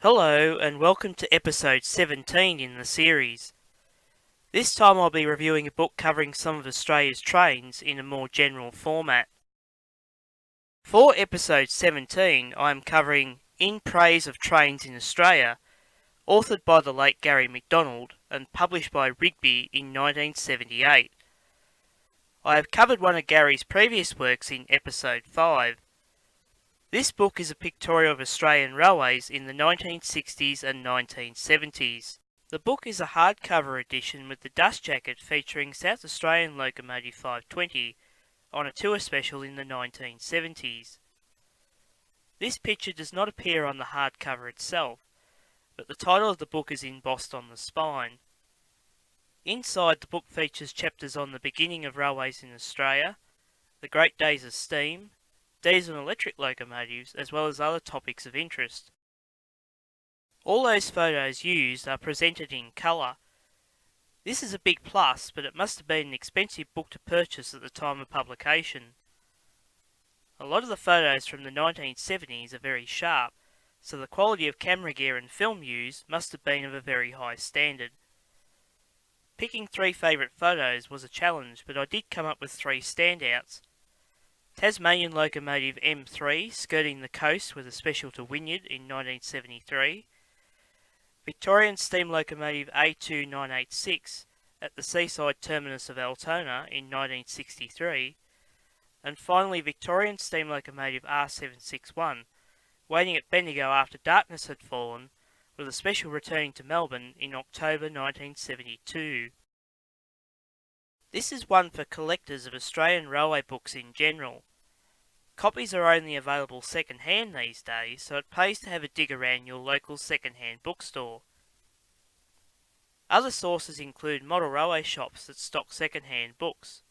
Hello and welcome to episode 17 in the series. This time I'll be reviewing a book covering some of Australia's trains in a more general format. For episode 17 I am covering In Praise of Trains in Australia, authored by the late Gary McDonald and published by Rigby in 1978. I have covered one of Gary's previous works in episode 5. This book is a pictorial of Australian railways in the 1960s and 1970s. The book is a hardcover edition with the dust jacket featuring South Australian Locomotive 520 on a tour special in the 1970s. This picture does not appear on the hardcover itself, but the title of the book is embossed on the spine. Inside, the book features chapters on the beginning of railways in Australia, the great days of steam, diesel and electric locomotives, as well as other topics of interest. All those photos used are presented in colour. This is a big plus, but it must have been an expensive book to purchase at the time of publication. A lot of the photos from the 1970s are very sharp, so the quality of camera gear and film used must have been of a very high standard. Picking 3 favourite photos was a challenge, but I did come up with 3 standouts. Tasmanian Locomotive M3 skirting the coast with a special to Wynyard in 1973, Victorian Steam Locomotive A2986 at the seaside terminus of Altona in 1963, and finally Victorian Steam Locomotive R761 waiting at Bendigo after darkness had fallen, with a special returning to Melbourne in October 1972. This is one for collectors of Australian railway books in general. Copies are only available second-hand these days, so it pays to have a dig around your local second-hand bookstore. Other sources include model railway shops that stock second-hand books.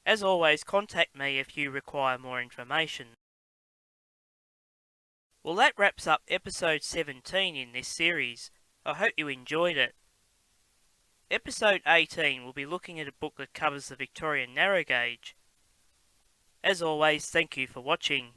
As always, contact me if you require more information. Well, that wraps up episode 17 in this series. I hope you enjoyed it. Episode 18 will be looking at a book that covers the Victorian narrow gauge. As always, thank you for watching.